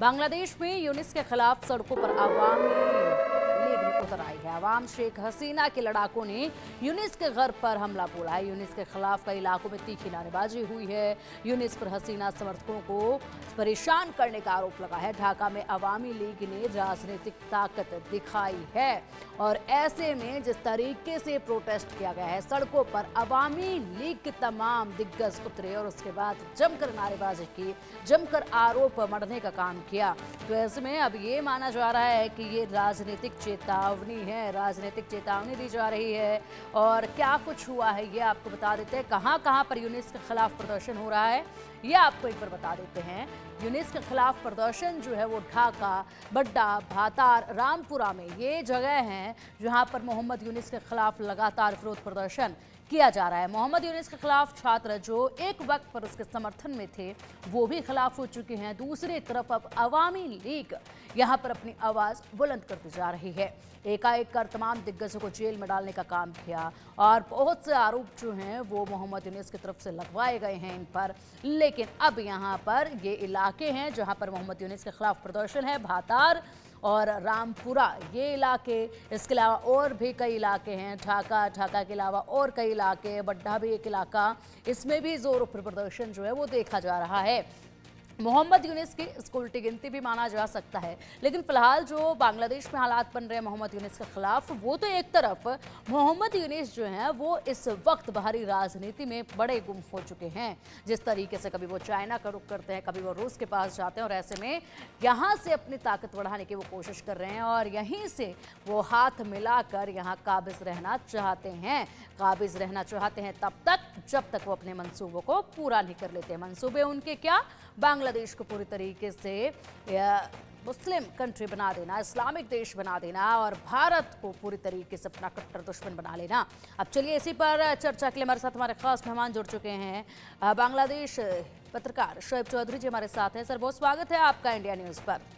बांग्लादेश में यूनिस के खिलाफ सड़कों पर अवामी लीग उतर आई है। अवाम शेख हसीना के लड़ाकों ने यूनिस के घर पर हमला बोला है। यूनिस के खिलाफ कई इलाकों में तीखी नारेबाजी हुई है। यूनिस पर हसीना समर्थकों को परेशान करने का आरोप लगा है। ढाका में अवामी लीग ने राजनीतिक ताकत दिखाई है और ऐसे में जिस तरीके से प्रोटेस्ट किया गया है, सड़कों पर अवामी लीग के तमाम दिग्गज उतरे और उसके बाद जमकर नारेबाजी की, जमकर आरोप मढ़ने का काम किया। तो ऐसे में अब ये माना जा रहा है कि ये राजनीतिक चेतावनी है, राजनीतिक चेतावनी दी जा रही है। और क्या कुछ हुआ है ये आपको बता देते हैं। कहां कहां पर यूनिस के खिलाफ प्रदर्शन हो रहा है ये आपको एक बार बता देते हैं। यूनिस के खिलाफ प्रदर्शन जो है वो ढाका, बड्डा, भातार, रामपुरा में ये जगह हैं जहां पर मोहम्मद यूनिस के खिलाफ लगातार विरोध प्रदर्शन किया जा रहा है। मोहम्मद यूनिस के खिलाफ छात्र जो एक वक्त पर उसके समर्थन में थे वो भी खिलाफ हो चुके हैं। दूसरी तरफ अब अवामी लीग यहां पर अपनी आवाज बुलंद करती जा रही है। एकाएक कर तमाम दिग्गजों को जेल में डालने का काम किया और बहुत से आरोप जो हैं वो मोहम्मद यूनिस की तरफ से लगवाए गए हैं इन पर। लेकिन अब यहाँ पर ये इलाके हैं जहाँ पर मोहम्मद यूनिस के खिलाफ प्रदर्शन है, भातार और रामपुरा ये इलाके। इसके अलावा और भी कई इलाके हैं, ढाका के अलावा और कई इलाके, बड्डा भी एक इलाका, इसमें भी जोरों पर प्रदर्शन जो है वो देखा जा रहा है। मोहम्मद यूनिस की इसको उल्टी गिनती भी माना जा सकता है। लेकिन फिलहाल जो बांग्लादेश में हालात बन रहे हैं मोहम्मद यूनिस के खिलाफ, वो तो एक तरफ मोहम्मद यूनिस जो हैं वो इस वक्त बाहरी राजनीति में बड़े गुम हो चुके हैं। जिस तरीके से कभी वो चाइना का रुख करते हैं, कभी वो रूस के पास जाते हैं और ऐसे में यहाँ से अपनी ताकत बढ़ाने की वो कोशिश कर रहे हैं और यहीं से वो हाथ मिलाकर यहाँ काबिज रहना चाहते हैं। काबिज रहना चाहते हैं तब तक जब तक वो अपने मंसूबों को पूरा नहीं कर लेते। मंसूबे उनके क्या? बांग्लादेश को पूरी तरीके से मुस्लिम कंट्री बना देना, इस्लामिक देश बना देना और भारत को पूरी तरीके से अपना कट्टर दुश्मन बना लेना। अब चलिए इसी पर चर्चा के लिए हमारे साथ हमारे खास मेहमान जुड़ चुके हैं। बांग्लादेश पत्रकार शोएब चौधरी जी हमारे साथ हैं। सर, बहुत स्वागत है आपका इंडिया न्यूज पर।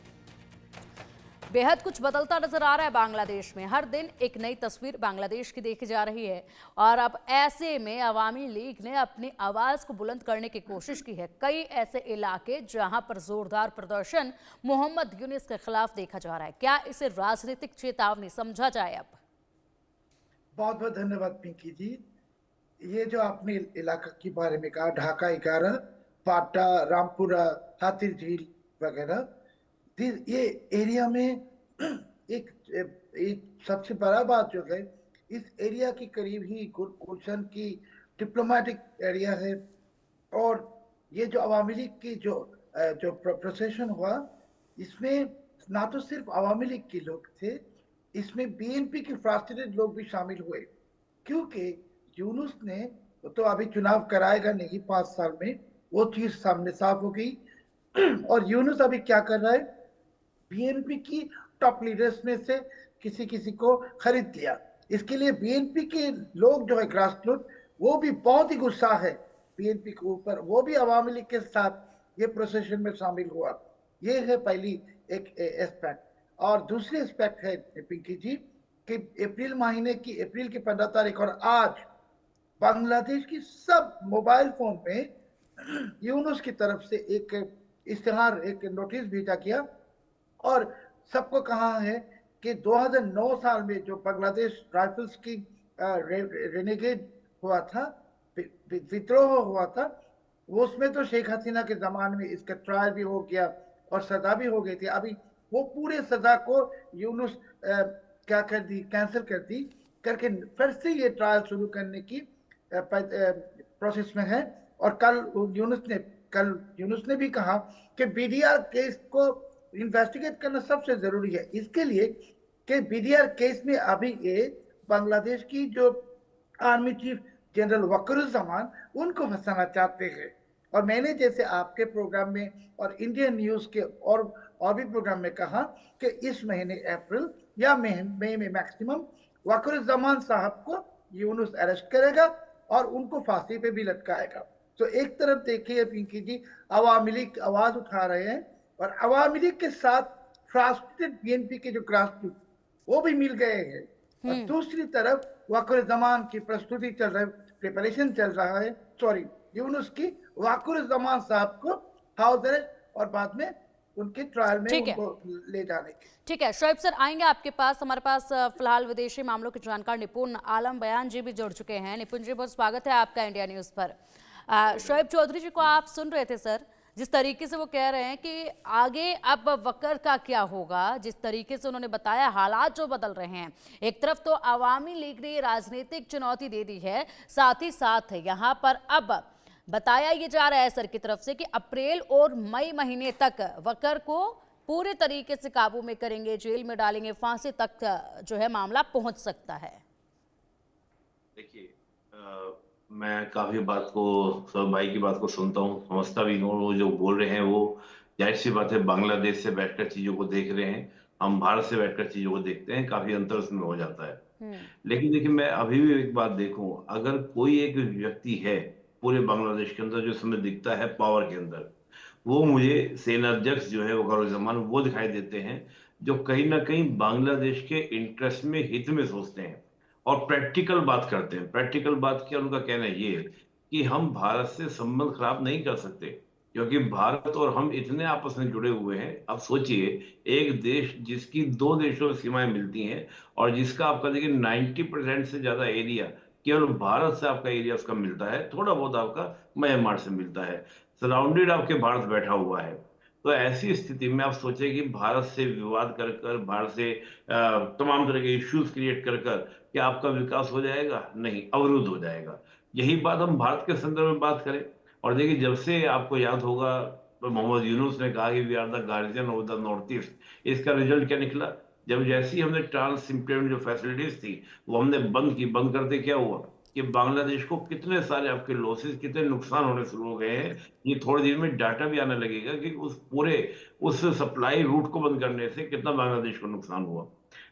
बेहद कुछ बदलता नजर आ रहा है बांग्लादेश में। हर दिन एक नई तस्वीर बांग्लादेश की देखी जा रही है और अब ऐसे में अवामी लीग ने अपनी आवाज को बुलंद करने की कोशिश की है। कई ऐसे इलाके जहां पर जोरदार प्रदर्शन मोहम्मद यूनिस के खिलाफ देखा जा रहा है। क्या इसे राजनीतिक चेतावनी समझा जाए? अब बहुत बहुत धन्यवाद पिंकी जी। ये जो आपने इलाका के बारे में कहा, ढाका 11, पाटा, रामपुरा, हाथी झील वगैरह, ये एरिया में एक सबसे बड़ा बात जो है, इस एरिया के करीब ही गुलशन की डिप्लोमेटिक एरिया है। और ये जो अवामी लीग की जो प्रोसेशन हुआ, इसमें ना तो सिर्फ अवामी लीग के लोग थे, इसमें बीएनपी के फ्रस्ट्रेटेड लोग भी शामिल हुए। क्योंकि यूनुस ने तो अभी चुनाव कराएगा नहीं 5 साल में, वो चीज सामने साफ हो गई। और यूनुस अभी क्या कर रहा है, बीएनपी की टॉप लीडर्स में से किसी किसी को खरीद लिया। इसके लिए बीएनपी के लोग जो है ग्रास रूट, वो भी बहुत ही गुस्सा है बीएनपी के ऊपर। वो भी अवामी लीग के साथ ये प्रोसेशन में शामिल हुआ। ये है पहली एक एस्पेक्ट। और दूसरी एस्पेक्ट है पिंकी जी कि अप्रैल की 15 तारीख और आज बांग्लादेश की सब मोबाइल फोन में यूनुस की तरफ से एक इश्तेहार, एक नोटिस भेजा गया और सबको कहा है कि 2009 साल में जो बांग्लादेश राइफल्स की रेनेगेड हुआ था, विद्रोह हुआ था, वो उसमें तो शेख हसीना के जमाने में इसका ट्रायल भी हो गया और सजा भी हो गई थी। अभी वो पूरे सजा को यूनुस क्या कर दी, कैंसिल कर दी करके फिर से ये ट्रायल शुरू करने की प्रोसेस में है। और कल यूनुस ने भी कहा कि बीडीआर केस को इन्वेस्टिगेट करना सबसे जरूरी है। इसके लिए कि बीडीआर केस में अभी ये बांग्लादेश की जो आर्मी चीफ जनरल वकरुज्जमान, उनको फंसाना चाहते हैं। और मैंने जैसे आपके प्रोग्राम में और इंडियन न्यूज के और भी प्रोग्राम में कहा कि इस महीने अप्रैल या मई में मैक्सिमम वकरुज्जमान साहब को यूनुस अरेस्ट करेगा और उनको फांसी पे भी लटकाएगा। तो एक तरफ देखिए पिंकी जी, अवामी लीग आवाज उठा रहे हैं और अवामी लीग के साथ फ्रस्ट्रेटेड बीएनपी के जो ग्रास रूट, वो भी मिल गए हैं। और दूसरी तरफ वकरुज्जमान की प्रस्तुति चल रहा है, प्रिपरेशन चल रहा है, यूनुस की वकरुज्जमान साहब को हाउस अरेस्ट और बाद में उनके ट्रायल में ठीक है। उनको ले जाने के। ठीक है, शोएब सर आएंगे आपके पास। हमारे पास फिलहाल विदेशी मामलों के जानकार निपुण आलम बयान जी भी जुड़ चुके हैं। निपुण जी, बहुत स्वागत है आपका इंडिया न्यूज पर। शोएब चौधरी जी को आप सुन रहे थे सर, जिस तरीके से वो कह रहे हैं कि आगे अब वकर का क्या होगा, जिस तरीके से उन्होंने बताया हालात जो बदल रहे हैं। एक तरफ तो अवामी लीग ने राजनीतिक चुनौती दे दी है, साथ ही साथ यहाँ पर अब बताया ये जा रहा है सर की तरफ से कि अप्रैल और मई महीने तक वकर को पूरे तरीके से काबू में करेंगे, जेल में डालेंगे, फांसी तक जो है मामला पहुंच सकता है। देखिए, मैं काफी बात को, सब भाई की बात को सुनता हूँ, समझता भी हूँ। वो जो बोल रहे हैं वो जाहिर सी बात है, बांग्लादेश से बैठकर चीजों को देख रहे हैं, हम भारत से बैठकर चीजों को देखते हैं, काफी अंतर उसमें हो जाता है। लेकिन देखिए, मैं अभी भी एक बात देखूं, अगर कोई एक व्यक्ति है पूरे बांग्लादेश के अंदर जो समय दिखता है पावर के अंदर, वो मुझे सेनाध्यक्ष जो है वकारुज्जमान वो दिखाई देते हैं, जो कहीं ना कहीं बांग्लादेश के इंटरेस्ट में, हित में सोचते हैं और प्रैक्टिकल बात करते हैं। प्रैक्टिकल बात किया, उनका कहना ये है कि हम भारत से संबंध खराब नहीं कर सकते, क्योंकि भारत और हम इतने आपस में जुड़े हुए हैं। अब सोचिए, एक देश जिसकी दो देशों में सीमाएं मिलती हैं और जिसका आपका देखिए 90% से ज्यादा एरिया केवल भारत से आपका एरिया उसका मिलता है, थोड़ा बहुत आपका म्यांमार से मिलता है, सराउंडेड आपके भारत बैठा हुआ है। तो ऐसी स्थिति में आप सोचें कि भारत से विवाद कर कर, भारत से तमाम तरह के इश्यूज क्रिएट कर कर क्या आपका विकास हो जाएगा? नहीं, अवरुद्ध हो जाएगा। यही बात हम भारत के संदर्भ में बात करें, और देखिए, जब से आपको याद होगा मोहम्मद यूनुस ने कहा कि we are the guardian of the north east, इसका रिजल्ट क्या निकला? जब जैसी हमने ट्रांस इम्प्लीमेंट जो फैसिलिटीज थी वो हमने बंद की, बंद करते क्या हुआ कि बांग्लादेश को कितने सारे आपके लॉसेस, कितने नुकसान होने शुरू हो गए हैं। ये थोड़े दिन में डाटा भी आने लगेगा कि उस सप्लाई रूट को बंद करने से कितना बांग्लादेश को नुकसान हुआ।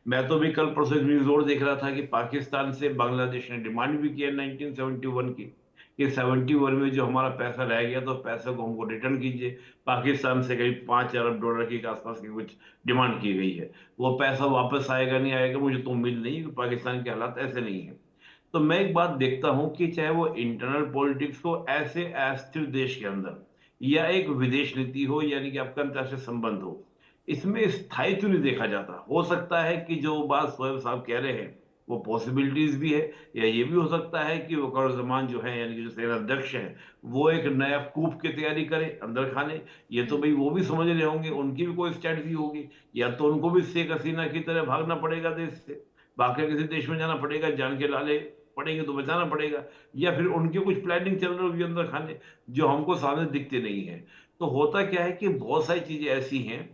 मैं तो भी कल परसों न्यूज और देख रहा था कि पाकिस्तान से बांग्लादेश ने डिमांड भी किया 1971 की कि 71 में जो हमारा पैसा रह गया तो पैसे को हमको रिटर्न कीजिए। पाकिस्तान से करीब 5 अरब डॉलर के आसपास की कुछ डिमांड की गई है। वो पैसा वापस आएगा नहीं आएगा मुझे तो उम्मीद नहीं, कि पाकिस्तान के हालात ऐसे नहीं है। तो मैं एक बात देखता हूं कि चाहे वो इंटरनल पॉलिटिक्स हो ऐसे अस्थिर देश के अंदर, या एक विदेश नीति हो, यानी कि आपका अंतर्राष्ट्रीय संबंध हो, इसमें स्थायित्व नहीं देखा जाता। हो सकता है कि जो बात शोएब साहब कह रहे हैं वो पॉसिबिलिटीज भी है, या ये भी हो सकता है कि वकारुज्जमान जो है, यानी कि जो सेनाध्यक्ष हैं, वो एक नया कूप की तैयारी करें अंदर खाने। ये तो भाई वो भी समझ रहे होंगे, उनकी भी कोई स्ट्रेटजी होगी, या तो उनको भी शेख हसीना की तरह भागना पड़ेगा देश से, बाकी किसी देश में जाना पड़ेगा, जान के लाले पड़ेंगे तो बचाना पड़ेगा, या फिर उनकी कुछ प्लानिंग चल रही होगी अंदर खाने जो हमको सामने दिखते नहीं है। तो होता क्या है कि बहुत सारी चीजें ऐसी हैं।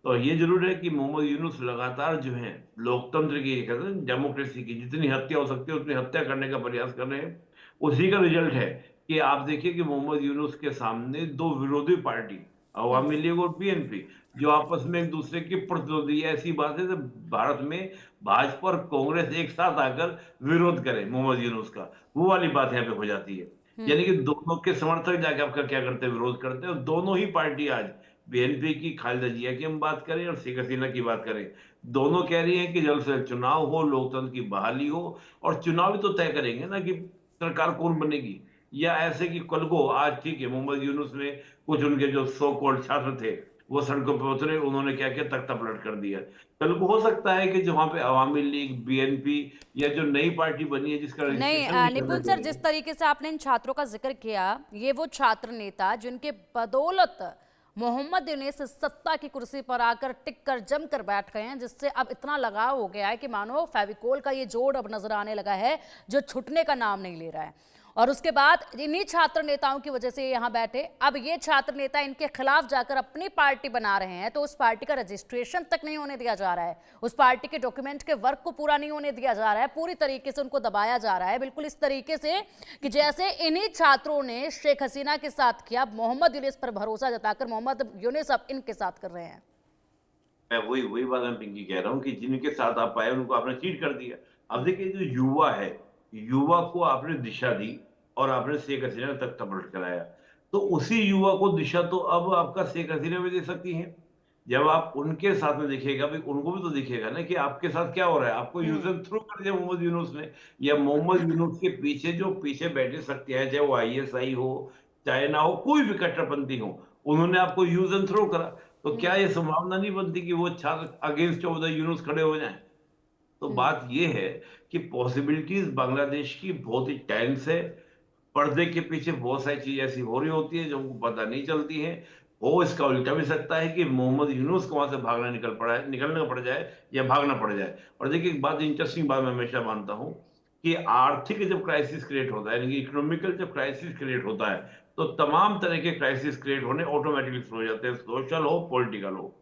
तो ये जरूर है कि मोहम्मद यूनुस लगातार जो है लोकतंत्र की, कहते हैं डेमोक्रेसी की, जितनी हत्या हो सकती है उतनी हत्या करने का प्रयास कर रहे हैं। उसी का रिजल्ट है कि आप देखिए कि मोहम्मद यूनुस के सामने दो विरोधी पार्टी, अवामी लीग और बीएनपी, जो आपस में एक दूसरे की प्रतिद्वंदी है। ऐसी बात है कि भारत में भाजपा और कांग्रेस एक साथ आकर विरोध करे मोहम्मद यूनुस का, वो वाली बात यहाँ पे हो जाती है। यानी कि दोनों के समर्थक जाके आपका क्या करते हैं, विरोध करते हैं। और दोनों ही पार्टी आज, बीएनपी की खालिदा जिया की हम बात करें और शेख हसीना की बात करें, दोनों कह रही हैं कि जल्द से जल्द चुनाव हो, लोकतंत्र की बहाली हो, और चुनाव ही तो तय करेंगे ना कि सरकार कौन बनेगी। या ऐसे कि कल को, आज ठीक है मोहम्मद यूनुस ने कुछ उनके जो सो कॉल्ड छात्र थे वो सड़कों पर उतरे, उन्होंने क्या किया, तख्ता पलट कर दिया। कल को हो सकता है कि जहां पे अवामी लीग, बीएनपी या जो नई पार्टी बनी है जिसका नहीं निपुण सर, जिस तरीके से आपने इन छात्रों का जिक्र किया, ये वो छात्र नेता जिनके बदौलत मोहम्मद यूनुस सत्ता की कुर्सी पर आकर टिक कर जमकर बैठ गए हैं, जिससे अब इतना लगाव हो गया है कि मानो फेविकोल का ये जोड़ अब नजर आने लगा है जो छूटने का नाम नहीं ले रहा है। और उसके बाद इन्हीं छात्र नेताओं की वजह से यहाँ बैठे, अब ये छात्र नेता इनके खिलाफ जाकर अपनी पार्टी बना रहे हैं, तो उस पार्टी का रजिस्ट्रेशन तक नहीं होने दिया जा रहा है, उस पार्टी के डॉक्यूमेंट के वर्क को पूरा नहीं होने दिया जा रहा है, पूरी तरीके से उनको दबाया जा रहा है, बिल्कुल इस तरीके से कि जैसे इन्हीं छात्रों ने शेख हसीना के साथ किया, मोहम्मद यूनुस पर भरोसा जताकर मोहम्मद यूनुस अब इनके साथ कर रहे हैं। मैं वही बात मैं पिंकी कह रहा हूँ कि जिनके साथ आप आए उनको आपने चीट कर दिया। अब देखिए, जो युवा है, युवा को आपने दिशा दी और आपने शेख हसीना तक पलट कराया, तो उसी युवा को दिशा तो अब आपका शेख हसीना भी दे सकती हैं। जब आप उनके साथ में दिखेगा, भाई उनको भी तो दिखेगा ना कि आपके साथ क्या हो रहा है। आपको यूज एंड थ्रू कर दिया मोहम्मद यूनुस ने, या मोहम्मद यूनुस के पीछे जो पीछे बैठे शक्तियां हैं, चाहे वो आईएसआई हो चाहे ना हो, कोई भी कट्टरपंथी हो, उन्होंने आपको यूज एंड थ्रो करा। तो क्या ये संभावना नहीं बनती कि वो छात्र अगेंस्ट ऑफ द यूनुस खड़े हो जाएं? तो बात ये है कि पॉसिबिलिटीज बांग्लादेश की बहुत ही टेंस है। पर्दे के पीछे बहुत सारी चीजें ऐसी हो रही होती है जो हमको पता नहीं चलती है। हो इसका उल्टा भी सकता है कि मोहम्मद यूनुस को वहां से भागना निकलना पड़ जाए या भागना पड़ जाए। और देखिए एक बात, इंटरेस्टिंग बात मैं हमेशा मानता हूं कि आर्थिक जब क्राइसिस क्रिएट होता है, यानी इकोनॉमिकल जब क्राइसिस क्रिएट होता है, तो तमाम तरह के क्राइसिस क्रिएट होने ऑटोमेटिकली शुरू हो जाते हैं, सोशल हो पॉलिटिकल हो।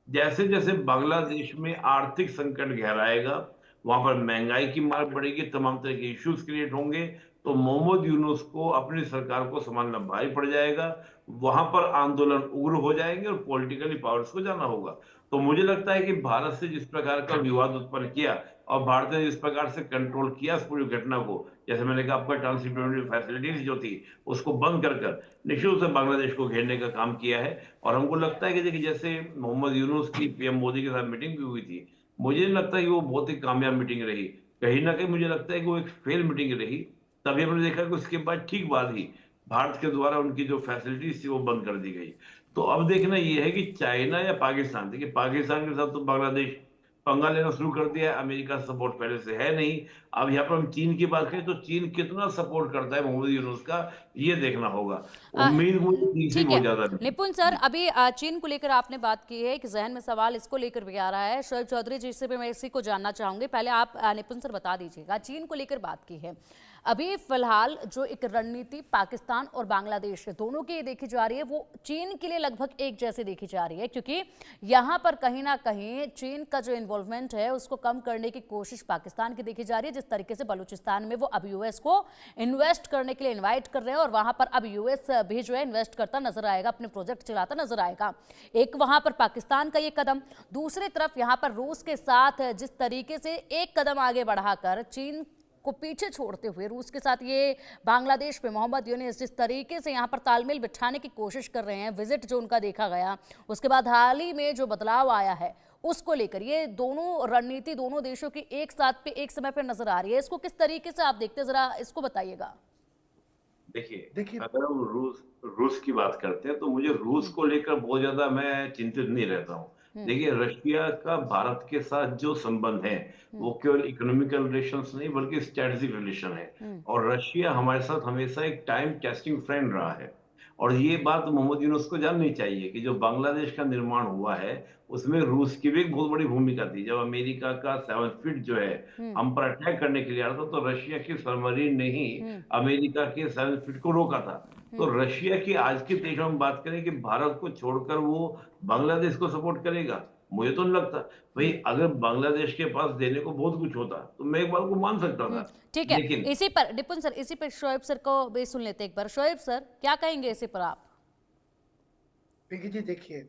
जैसे जैसे बांग्लादेश में आर्थिक संकट गहराएगा, वहां पर महंगाई की मार बढ़ेगी, तमाम तरह के इश्यूज क्रिएट होंगे, तो मोहम्मद यूनुस को अपनी सरकार को संभालना भारी पड़ जाएगा। वहां पर आंदोलन उग्र हो जाएंगे और पॉलिटिकली पावर्स को जाना होगा। तो मुझे लगता है कि भारत से जिस प्रकार का विवाद उत्पन्न किया और भारत ने जिस प्रकार से कंट्रोल किया इस पूरी घटना को, जैसे मैंने कहा आपका ट्रांसशिपमेंट फैसिलिटीज जो थी उसको बंद कर कर निश्चित रूप से बांग्लादेश को घेरने का काम किया है। और हमको लगता है कि देखिए जैसे मोहम्मद यूनुस की पीएम मोदी के साथ मीटिंग भी हुई थी, मुझे नहीं लगता कि वो बहुत ही कामयाब मीटिंग रही। कहीं ना कहीं मुझे लगता है कि वो एक फेल मीटिंग रही। तभी हमने देखा कि उसके बाद ठीक बाद ही भारत के द्वारा उनकी जो फैसिलिटीज थी वो बंद कर दी गई। तो अब देखना ये है कि चाइना या पाकिस्तान, देखिए पाकिस्तान के साथ तो बांग्लादेश पंगा लेना शुरू कर दिया है, अमेरिका सपोर्ट पहले से है नहीं। अब यहाँ पर हम चीन की बात करें तो चीन कितना सपोर्ट करता है मोहम्मद यूनुस का, ये देखना होगा। अ, उम्मीद मुझे चीन से ठीक बहुत है ज्यादा नहीं। निपुण सर, अभी चीन को लेकर आपने बात की है, एक जहन में सवाल इसको लेकर भी आ रहा है। शोएब चौधरी जी से भी मैं इसी को जानना चाहूंगी, पहले आप निपुण सर बता दीजिएगा। चीन को लेकर बात की है, अभी फिलहाल जो एक रणनीति पाकिस्तान और बांग्लादेश दोनों की देखी जा रही है, वो चीन के लिए लगभग एक जैसी देखी जा रही है, क्योंकि यहाँ पर कहीं ना कहीं चीन का जो इन्वॉल्वमेंट है उसको कम करने की कोशिश पाकिस्तान की देखी जा रही है। जिस तरीके से बलूचिस्तान में वो अब यूएस को इन्वेस्ट करने के लिए इन्वाइट कर रहे हैं और वहां पर अब यूएस भी जो है इन्वेस्ट करता नजर आएगा, अपने प्रोजेक्ट चलाता नजर आएगा। एक वहां पर पाकिस्तान का ये कदम, दूसरी तरफ यहाँ पर रूस के साथ जिस तरीके से एक कदम आगे बढ़ाकर चीन को पीछे छोड़ते हुए रूस के साथ ये बांग्लादेश पे मोहम्मद यूनुस जिस तरीके से यहाँ पर तालमेल बिठाने की कोशिश कर रहे हैं, विजिट जो उनका देखा गया, उसके बाद हाल ही में जो बदलाव आया है उसको लेकर ये दोनों रणनीति दोनों देशों की एक साथ पे एक समय पर नजर आ रही है, इसको किस तरीके से आप देखते हैं, जरा इसको बताइएगा। देखिए अगर हम रूस की बात करते हैं तो मुझे रूस को लेकर बहुत ज्यादा मैं चिंतित नहीं रहता हूँ। देखिए रशिया का भारत के साथ जो संबंध है वो केवल इकोनॉमिकल रिलेशंस नहीं बल्कि स्ट्रेटेजिक रिलेशन है। और रशिया हमारे साथ हमेशा एक टाइम टेस्टिंग फ्रेंड रहा है। और ये बात मोहम्मद यूनुस को जाननी चाहिए कि जो बांग्लादेश का निर्माण हुआ है उसमें रूस की भी एक बहुत बड़ी भूमिका थी। जब अमेरिका का 7th फ्लीट जो है हम पर अटैक करने के लिए आ रहा था तो रशिया की सबमरीन ने ही अमेरिका के 7th फ्लीट को रोका था। तो रशिया की आज के देश में हम बात करें कि भारत को छोड़कर वो बांग्लादेश को सपोर्ट करेगा, मुझे तो नहीं लगता। भाई अगर बांग्लादेश के पास देने को बहुत कुछ होता तो मैं एक बात को मान सकता था। ठीक है, लेकिन इसी पर निपुण सर, इसी पर शोएब सर को भी सुन लेते एक बार। शोएब सर क्या कहेंगे इसी पर आप? पिंकी जी देखिए,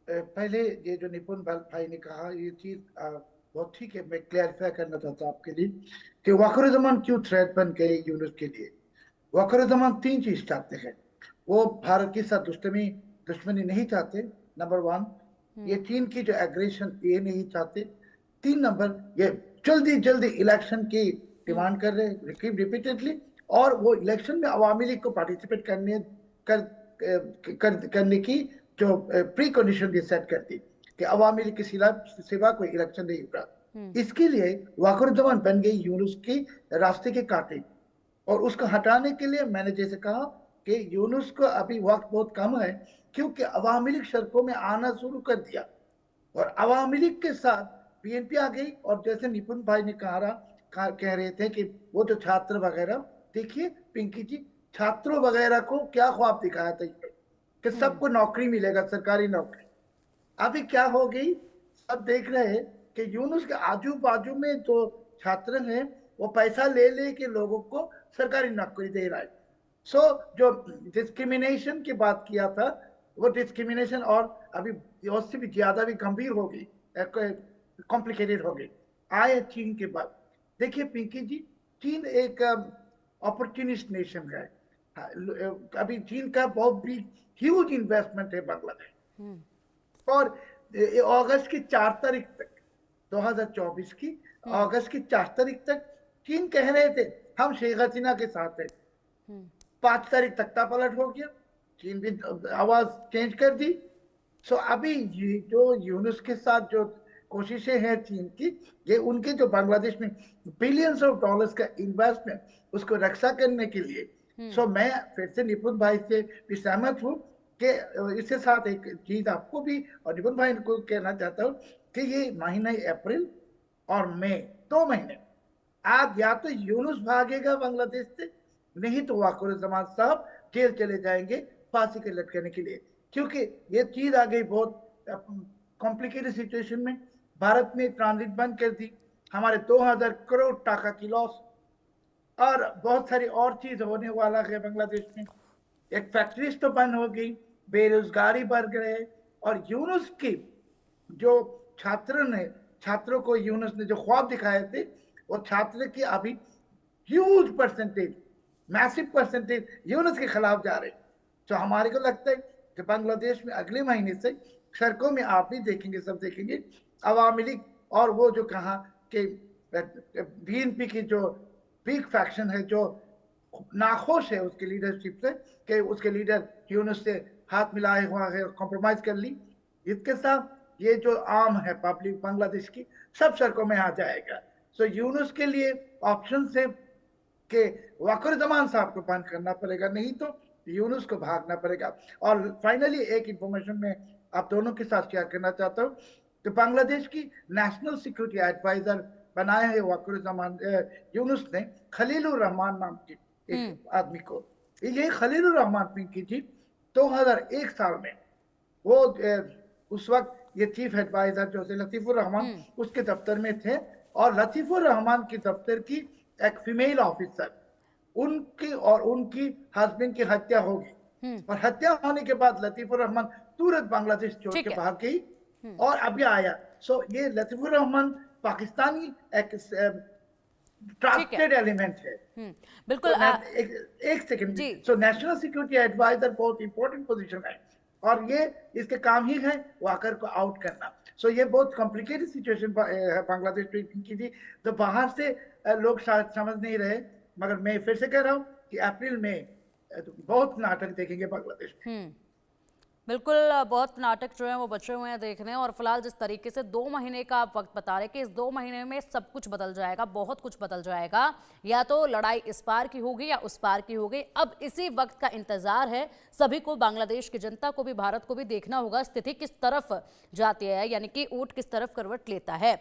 पहले ये जो निपुण भाई ने कहा ये चीज बहुत ठीक है, मैं क्लैरिफाई करना चाहता हूँ आपके लिए कि वक़ार-ए-ज़मान क्यों थ्रेट बन गए यूनुस के लिए। वक़ार-ए-ज़मान 3 चीज चाहते हैं, वो भारत के साथ दुश्मनी नहीं चाहते, नंबर 1। ये चीन की जो एग्रेशन ये नहीं चाहते। 3 नंबर, ये जल्दी जल्दी इलेक्शन की डिमांड कर रहे रिपीटेडली, और वो इलेक्शन में अवामी लीग को पार्टिसिपेट करने की जो प्री कंडीशन भी सेट कर दी कि अवामी लीग के सिवा कोई इलेक्शन नहीं होगा। इसके लिए वक़ार-ए-ज़मान बन गई यूनुस की रास्ते के कांटे, और उसको हटाने के लिए मैंने जैसे कहा कि यूनुस को अभी वक्त बहुत कम है, क्योंकि अवामी लीग सड़कों में आना शुरू कर दिया और अवामी लीग के साथ पीएनपी आ गई। और जैसे निपुण भाई ने कह रहे थे कि वो जो छात्र वगैरह, देखिए पिंकी जी, छात्रों वगैरह को क्या ख्वाब दिखाया था कि सबको नौकरी मिलेगा, सरकारी नौकरी। अभी क्या हो गई, सब देख रहे हैं कि यूनुस के आजू बाजू में जो छात्र हैं वो पैसा ले के लोगों को सरकारी नौकरी दे रहा है। सो जो डिस्क्रिमिनेशन की बात किया था वो डिस्क्रिमिनेशन और अभी उससे भी ज्यादा भी गंभीर हो गई, कॉम्प्लिकेटेड हो गई आए चीन के बाद। देखिए पिंकी जी, चीन एक अपॉर्चुनिस्ट नेशन है। अभी चीन का बहुत भी ह्यूज इन्वेस्टमेंट है बांग्लादेश। और अगस्त की 4 तारीख तक 2024 की अगस्त की 4 तारीख तक चीन कह रहे थे हम शेख हसीना के साथ है। 5 तारीख तख्ता पलट हो गया, चीन भी आवाज चेंज कर दी सो अभी ये जो यूनुस के साथ जो कोशिशें हैं चीन की, ये उनके जो बांग्लादेश में बिलियंस ऑफ डॉलर्स का इन्वेस्टमेंट उसको रक्षा करने के लिए। सो मैं फिर से निपुण भाई से भी सहमत हूँ कि इसके साथ एक चीज आपको भी और निपुण भाई को कहना चाहता हूँ कि ये महीने अप्रैल और मई 2 महीने आज या तो यूनुस भागेगा बांग्लादेश से, नहीं तो वाकुरुज्जमान साहब जेल चले जाएंगे फांसी के लटकाने के लिए, क्योंकि ये चीज आ गई बहुत कॉम्प्लिकेटेड सिचुएशन में। भारत ने ट्रांजिट बंद कर दी, हमारे 2000 करोड़ टाका की लॉस, और बहुत सारी और चीज होने वाला है बांग्लादेश में। एक फैक्ट्रीज तो बंद हो गई, बेरोजगारी बढ़ गए, और यूनुस की जो छात्रों को यूनुस ने जो ख्वाब दिखाए थे, वो छात्र की अभी huge percentage, massive percentage Yunus के खिलाफ जा रहे। तो हमारे को लगता है कि बांग्लादेश में अगले महीने से सड़कों में आप भी देखेंगे, सब देखेंगे, अवामी लीग और वो जो कहा कि बीएनपी की जो पीक फैक्शन है, जो नाखुश है उसके लीडरशिप से कि उसके लीडर यूनुस से हाथ मिलाए हुआ है, कॉम्प्रोमाइज कर ली, इसके साथ ये जो आम है पब्लिक बांग्लादेश की सब सड़कों में आ जाएगा। सो यूनुस के लिए ऑप्शन है कि वाकुरुज्जमान साहब को बंद करना पड़ेगा, नहीं तो यूनुस को भागना पड़ेगा। और फाइनली एक इंफॉर्मेशन में आप दोनों के साथ शेयर करना चाहता हूँ कि बांग्लादेश की नेशनल सिक्योरिटी एडवाइजर बनाए हैं वाकुरुज्जमान यूनुस ने खलीलुर रहमान नाम के एक आदमी को। ये खलीलुर रहमान की थी 2001 साल में, वो उस वक्त ये चीफ एडवाइजर जो थे लतीफुर रहमान उसके दफ्तर में थे, और लतीफुर रहमान के दफ्तर की एक फीमेल ऑफिसर उनकी और उनकी हस्बैंड की हत्या हो गई, और हत्या होने के बाद लतीफुर रहमान तुरंत बांग्लादेश छोड़ के भाग गई और अभी आया। सो ये लतीफुर रहमान पाकिस्तानी एक ट्रस्टेड एलिमेंट है। बिल्कुल। एक second, so national security adviser बहुत इंपॉर्टेंट पोजीशन है, और ये इसके काम ही है वाकर को आउट करना। सो ये बहुत कॉम्प्लिकेटेड सिचुएशन है बांग्लादेश में की थी, तो बाहर से लोग शायद समझ नहीं रहे, मगर मैं फिर से कह रहा हूँ कि अप्रैल में बहुत नाटक देखेंगे बांग्लादेश में। बिल्कुल, बहुत नाटक जो है वो बचे हुए हैं देखने। और फिलहाल जिस तरीके से 2 महीने का आप वक्त बता रहे कि इस 2 महीने में सब कुछ बदल जाएगा, बहुत कुछ बदल जाएगा, या तो लड़ाई इस पार की होगी या उस पार की होगी। अब इसी वक्त का इंतजार है सभी को, बांग्लादेश की जनता को भी, भारत को भी देखना होगा स्थिति किस तरफ जाती है, यानी कि ऊंट किस तरफ करवट लेता है।